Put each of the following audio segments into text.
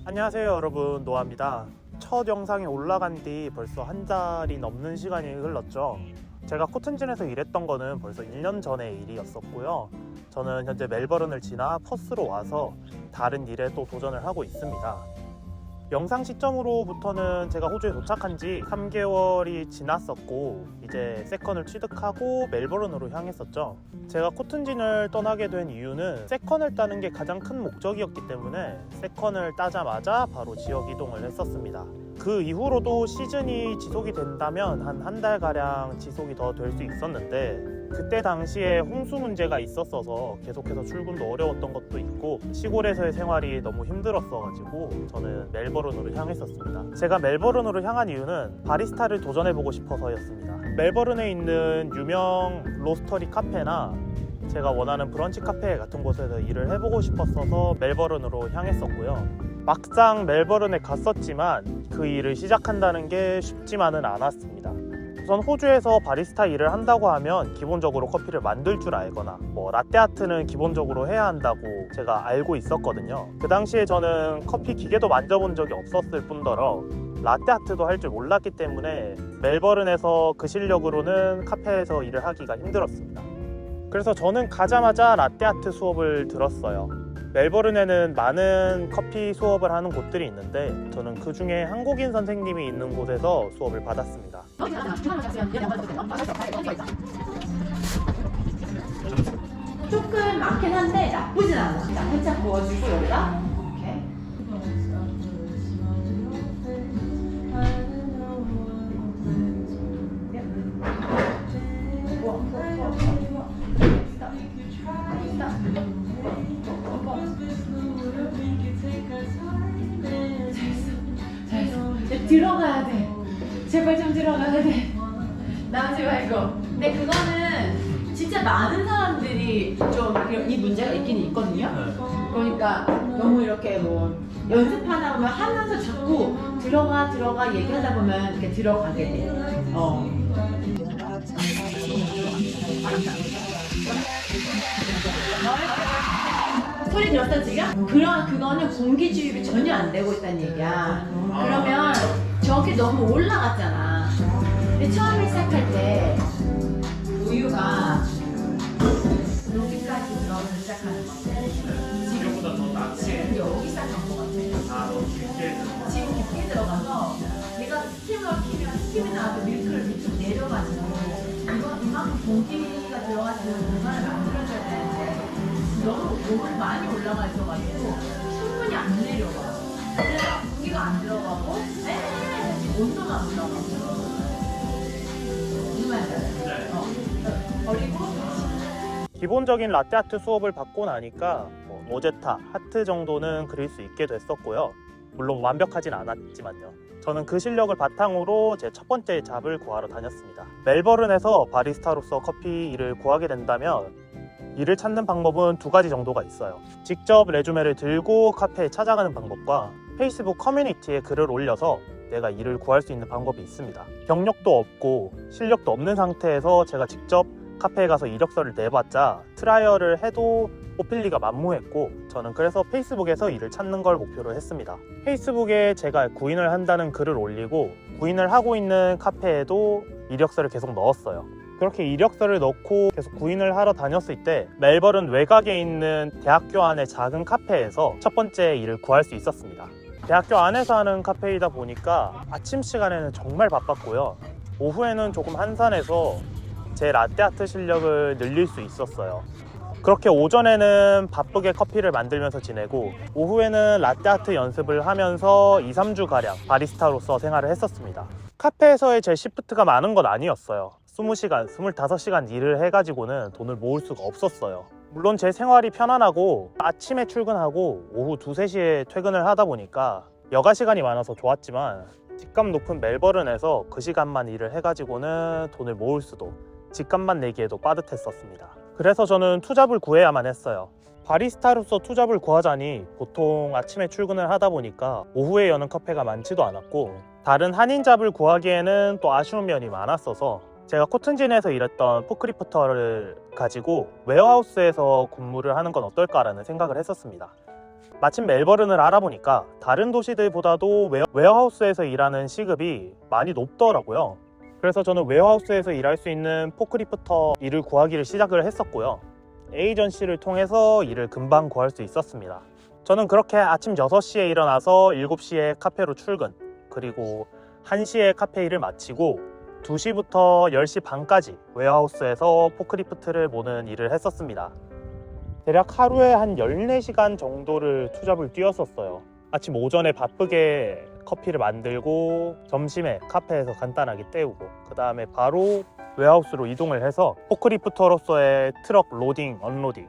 안녕하세요 여러분, 노아입니다. 첫 영상이 올라간 뒤 벌써 한 달이 넘는 시간이 흘렀죠. 제가 코튼진에서 일했던 거는 벌써 1년 전의 일이었었고요. 저는 현재 멜버른을 지나 퍼스로 와서 다른 일에 또 도전을 하고 있습니다. 영상 시점으로부터는 제가 호주에 도착한 지 3개월이 지났었고 이제 세컨을 취득하고 멜버른으로 향했었죠. 제가 코튼진을 떠나게 된 이유는 세컨을 따는 게 가장 큰 목적이었기 때문에 세컨을 따자마자 바로 지역 이동을 했었습니다. 그 이후로도 시즌이 지속이 된다면 한 달가량 지속이 더 될 수 있었는데 그때 당시에 홍수 문제가 있었어서 계속해서 출근도 어려웠던 것도 있고 시골에서의 생활이 너무 힘들었어가지고 저는 멜버른으로 향했었습니다. 제가 멜버른으로 향한 이유는 바리스타를 도전해보고 싶어서였습니다. 멜버른에 있는 유명 로스터리 카페나 제가 원하는 브런치 카페 같은 곳에서 일을 해보고 싶었어서 멜버른으로 향했었고요. 막상 멜버른에 갔었지만 그 일을 시작한다는 게 쉽지만은 않았습니다. 우선 호주에서 바리스타 일을 한다고 하면 기본적으로 커피를 만들 줄 알거나 라떼아트는 기본적으로 해야 한다고 제가 알고 있었거든요. 그 당시에 저는 커피 기계도 만져본 적이 없었을 뿐더러 라떼아트도 할 줄 몰랐기 때문에 멜버른에서 그 실력으로는 카페에서 일을 하기가 힘들었습니다. 그래서 저는 가자마자 라떼아트 수업을 들었어요. 멜버른에는 많은 커피 수업을 하는 곳들이 있는데 저는 그 중에 한국인 선생님이 있는 곳에서 수업을 받았습니다. 조금 많긴 한데 나쁘진 않아. 살짝 부어주고 여기다 들어가야 돼. 제발 좀 들어가야 돼. 나오지 말고. 근데 그거는 진짜 많은 사람들이 좀 이 문제가 있긴 있거든요. 그러니까 너무 이렇게 연습하다 보면 하면서 자꾸 들어가 얘기하다 보면 이렇게 들어가게 돼. 소리 들었어 지금? 그거는 공기 주입이 전혀 안 되고 있다는 얘기야. 그러면 저게 너무 올라갔잖아. 근데 처음에 시작할 때 우유가 여기까지 들어가서 시작하는 건데 지금보다 더 낮게 여기 시작한 것 같아. 더 깊게 지금 깊게 들어가서 내가 스팀을 키면 스팀이 나와서 밀크를 밑으로 내려가지고 이만큼 공기가 들어가지는 공간을 만들어줘야 되는데 너무 많이 올라가 있어가지고 충분히 안 내려와. 그래서 공기가 안 들어가고 온도만 올라가고 버리고 기본적인 라떼아트 수업을 받고 나니까 로제타, 하트 정도는 그릴 수 있게 됐었고요. 물론 완벽하진 않았지만요. 저는 그 실력을 바탕으로 제 첫 번째 잡을 구하러 다녔습니다. 멜버른에서 바리스타로서 커피 일을 구하게 된다면 일을 찾는 방법은 두 가지 정도가 있어요. 직접 레주메를 들고 카페에 찾아가는 방법과 페이스북 커뮤니티에 글을 올려서 내가 일을 구할 수 있는 방법이 있습니다. 경력도 없고 실력도 없는 상태에서 제가 직접 카페에 가서 이력서를 내봤자 트라이얼을 해도 뽑힐 리가 만무했고 저는 그래서 페이스북에서 일을 찾는 걸 목표로 했습니다. 페이스북에 제가 구인을 한다는 글을 올리고 구인을 하고 있는 카페에도 이력서를 계속 넣었어요. 그렇게 이력서를 넣고 계속 구인을 하러 다녔을 때 멜버른 외곽에 있는 대학교 안의 작은 카페에서 첫 번째 일을 구할 수 있었습니다. 대학교 안에서 하는 카페이다 보니까 아침 시간에는 정말 바빴고요. 오후에는 조금 한산해서 제 라떼아트 실력을 늘릴 수 있었어요. 그렇게 오전에는 바쁘게 커피를 만들면서 지내고 오후에는 라떼아트 연습을 하면서 2-3주가량 바리스타로서 생활을 했었습니다. 카페에서의 제 시프트가 많은 건 아니었어요. 20시간, 25시간 일을 해가지고는 돈을 모을 수가 없었어요. 물론 제 생활이 편안하고 아침에 출근하고 오후 2-3시에 퇴근을 하다 보니까 여가 시간이 많아서 좋았지만 집값 높은 멜버른에서 그 시간만 일을 해가지고는 돈을 모을 수도 집값만 내기에도 빠듯했었습니다. 그래서 저는 투잡을 구해야만 했어요. 바리스타로서 투잡을 구하자니 보통 아침에 출근을 하다 보니까 오후에 여는 카페가 많지도 않았고 다른 한인잡을 구하기에는 또 아쉬운 면이 많았어서 제가 코튼진에서 일했던 포크리프터를 가지고 웨어하우스에서 근무를 하는 건 어떨까라는 생각을 했었습니다. 마침 멜버른을 알아보니까 다른 도시들보다도 웨어하우스에서 일하는 시급이 많이 높더라고요. 그래서 저는 웨어하우스에서 일할 수 있는 포크리프터 일을 구하기를 시작을 했었고요. 에이전시를 통해서 일을 금방 구할 수 있었습니다. 저는 그렇게 아침 6시에 일어나서 7시에 카페로 출근, 그리고 1시에 카페 일을 마치고 2시부터 10시 반까지 웨어하우스에서 포크리프트를 모는 일을 했었습니다. 대략 하루에 한 14시간 정도를 투잡을 뛰었었어요. 아침 오전에 바쁘게 커피를 만들고 점심에 카페에서 간단하게 때우고 그 다음에 바로 웨어하우스로 이동을 해서 포크리프터로서의 트럭 로딩, 언로딩,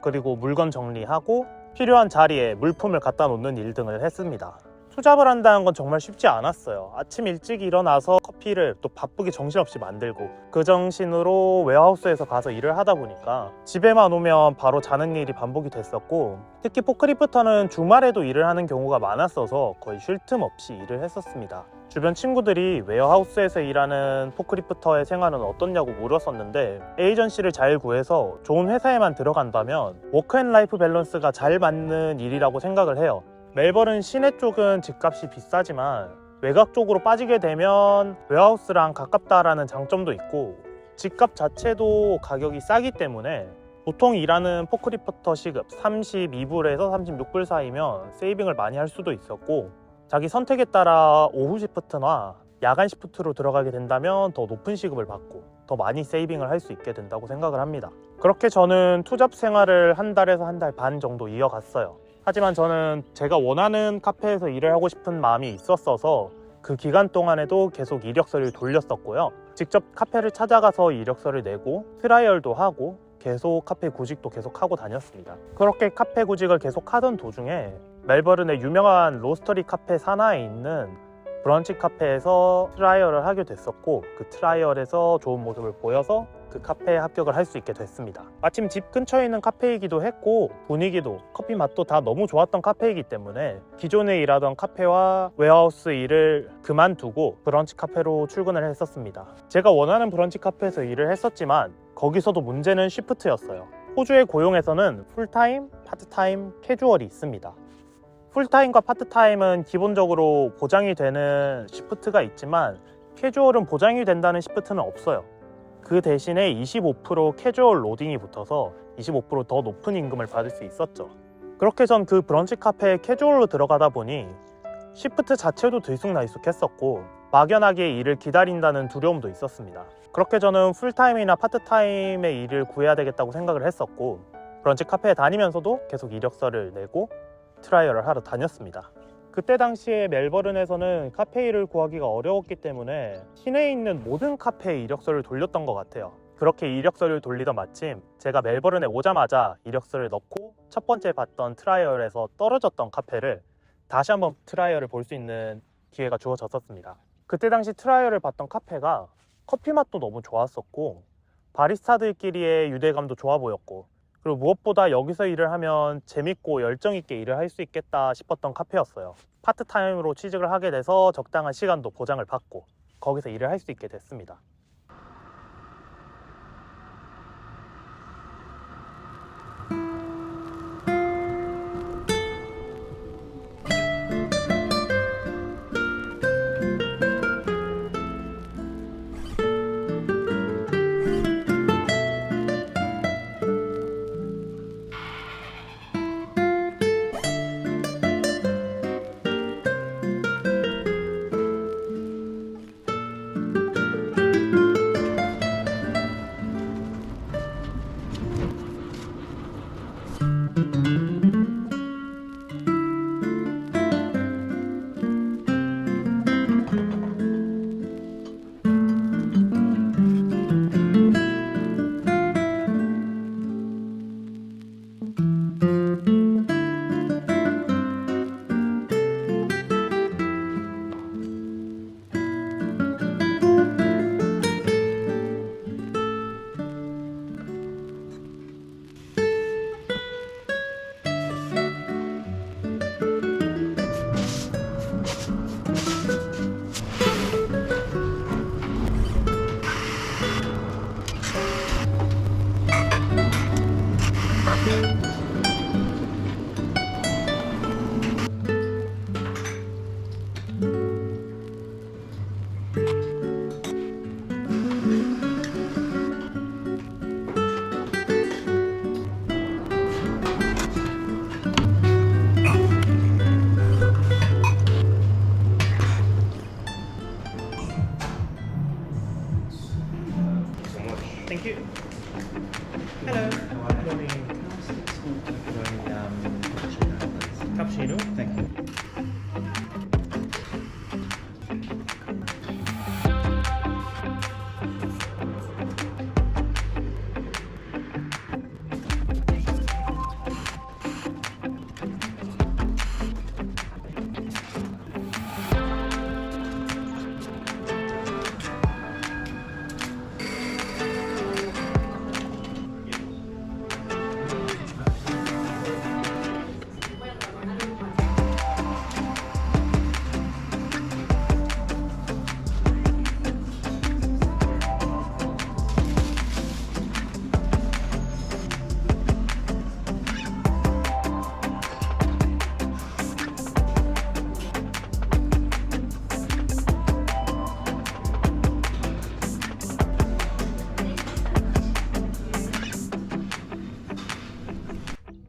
그리고 물건 정리하고 필요한 자리에 물품을 갖다 놓는 일 등을 했습니다. 투잡을 한다는 건 정말 쉽지 않았어요. 아침 일찍 일어나서 커피를 또 바쁘게 정신없이 만들고 그 정신으로 웨어하우스에서 가서 일을 하다 보니까 집에만 오면 바로 자는 일이 반복이 됐었고, 특히 포크리프터는 주말에도 일을 하는 경우가 많았어서 거의 쉴 틈 없이 일을 했었습니다. 주변 친구들이 웨어하우스에서 일하는 포크리프터의 생활은 어떻냐고 물었었는데, 에이전시를 잘 구해서 좋은 회사에만 들어간다면 워크앤라이프 밸런스가 잘 맞는 일이라고 생각을 해요. 멜버른 시내 쪽은 집값이 비싸지만 외곽 쪽으로 빠지게 되면 웨어하우스랑 가깝다라는 장점도 있고, 집값 자체도 가격이 싸기 때문에 보통 일하는 포크리프터 시급 32불에서 36불 사이면 세이빙을 많이 할 수도 있었고, 자기 선택에 따라 오후 시프트나 야간 시프트로 들어가게 된다면 더 높은 시급을 받고 더 많이 세이빙을 할 수 있게 된다고 생각을 합니다. 그렇게 저는 투잡 생활을 한 달에서 한 달 반 정도 이어갔어요. 하지만 저는 제가 원하는 카페에서 일을 하고 싶은 마음이 있었어서 그 기간 동안에도 계속 이력서를 돌렸었고요. 직접 카페를 찾아가서 이력서를 내고 트라이얼도 하고 계속 카페 구직도 계속 하고 다녔습니다. 그렇게 카페 구직을 계속 하던 도중에 멜버른의 유명한 로스터리 카페 산하에 있는 브런치 카페에서 트라이얼을 하게 됐었고, 그 트라이얼에서 좋은 모습을 보여서 그 카페에 합격을 할 수 있게 됐습니다. 마침 집 근처에 있는 카페이기도 했고 분위기도 커피 맛도 다 너무 좋았던 카페이기 때문에 기존에 일하던 카페와 웨어하우스 일을 그만두고 브런치 카페로 출근을 했었습니다. 제가 원하는 브런치 카페에서 일을 했었지만 거기서도 문제는 시프트였어요. 호주의 고용에서는 풀타임, 파트타임, 캐주얼이 있습니다. 풀타임과 파트타임은 기본적으로 보장이 되는 시프트가 있지만 캐주얼은 보장이 된다는 시프트는 없어요. 그 대신에 25% 캐주얼 로딩이 붙어서 25% 더 높은 임금을 받을 수 있었죠. 그렇게 전 그 브런치 카페에 캐주얼로 들어가다 보니 시프트 자체도 들쑥날쑥했었고 막연하게 일을 기다린다는 두려움도 있었습니다. 그렇게 저는 풀타임이나 파트타임의 일을 구해야 되겠다고 생각을 했었고, 브런치 카페에 다니면서도 계속 이력서를 내고 트라이얼을 하러 다녔습니다. 그때 당시에 멜버른에서는 카페 일을 구하기가 어려웠기 때문에 시내에 있는 모든 카페에 이력서를 돌렸던 것 같아요. 그렇게 이력서를 돌리던 마침 제가 멜버른에 오자마자 이력서를 넣고 첫 번째 봤던 트라이얼에서 떨어졌던 카페를 다시 한번 트라이얼을 볼 수 있는 기회가 주어졌었습니다. 그때 당시 트라이얼을 봤던 카페가 커피 맛도 너무 좋았었고 바리스타들끼리의 유대감도 좋아 보였고, 그리고 무엇보다 여기서 일을 하면 재밌고 열정있게 일을 할 수 있겠다 싶었던 카페였어요. 파트타임으로 취직을 하게 돼서 적당한 시간도 보장을 받고 거기서 일을 할 수 있게 됐습니다.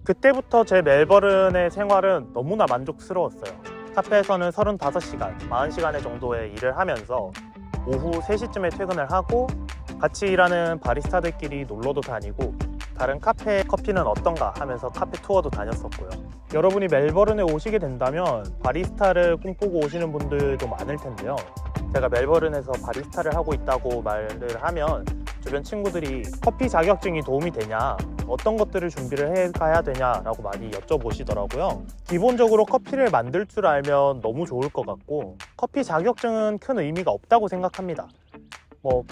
그때부터 제 멜버른의 생활은 너무나 만족스러웠어요. 카페에서는 35시간, 40시간의 정도의 일을 하면서 오후 3시쯤에 퇴근을 하고 같이 일하는 바리스타들끼리 놀러도 다니고 다른 카페 커피는 어떤가 하면서 카페 투어도 다녔었고요. 여러분이 멜버른에 오시게 된다면 바리스타를 꿈꾸고 오시는 분들도 많을 텐데요. 제가 멜버른에서 바리스타를 하고 있다고 말을 하면 주변 친구들이 커피 자격증이 도움이 되냐, 어떤 것들을 준비를 해가야 되냐라고 많이 여쭤보시더라고요. 기본적으로 커피를 만들 줄 알면 너무 좋을 것 같고 커피 자격증은 큰 의미가 없다고 생각합니다.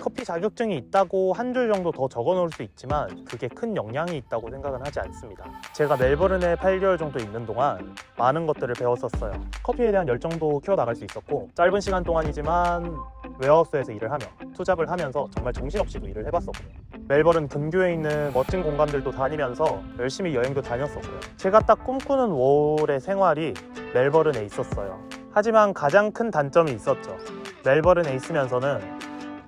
커피 자격증이 있다고 한 줄 정도 더 적어 놓을 수 있지만 그게 큰 영향이 있다고 생각은 하지 않습니다. 제가 멜버른에 8개월 정도 있는 동안 많은 것들을 배웠었어요. 커피에 대한 열정도 키워나갈 수 있었고 짧은 시간 동안이지만 웨어하우스에서 일을 하며 투잡을 하면서 정말 정신없이도 일을 해봤었고요. 멜버른 근교에 있는 멋진 공간들도 다니면서 열심히 여행도 다녔었고요. 제가 딱 꿈꾸는 월의 생활이 멜버른에 있었어요. 하지만 가장 큰 단점이 있었죠. 멜버른에 있으면서는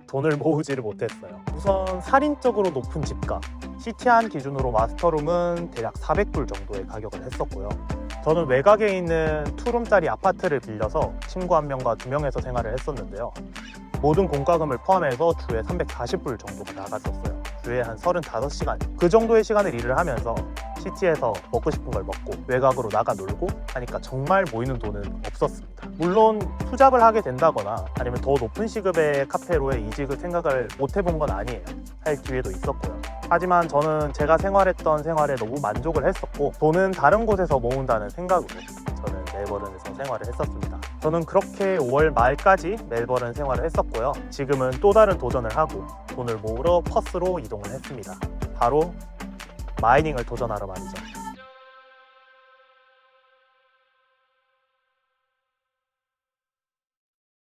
돈을 모으지를 못했어요. 우선 살인적으로 높은 집값, 시티안 기준으로 마스터룸은 대략 400불 정도의 가격을 했었고요. 저는 외곽에 있는 2룸짜리 아파트를 빌려서 친구 1명과 2명에서 생활을 했었는데요. 모든 공과금을 포함해서 주에 340불 정도가 나갔었어요. 주에 한 35시간 그 정도의 시간을 일을 하면서 시티에서 먹고 싶은 걸 먹고 외곽으로 나가 놀고 하니까 정말 모이는 돈은 없었습니다. 물론 투잡을 하게 된다거나 아니면 더 높은 시급의 카페로의 이직을 생각을 못 해본 건 아니에요. 할 기회도 있었고요. 하지만 저는 제가 생활했던 생활에 너무 만족을 했었고 돈은 다른 곳에서 모은다는 생각으로 저는 멜버른에서 생활을 했었습니다. 저는 그렇게 5월 말까지 멜버른 생활을 했었고요. 지금은 또 다른 도전을 하고 돈을 모으러 퍼스로 이동을 했습니다. 바로 마이닝을 도전하러 말이죠.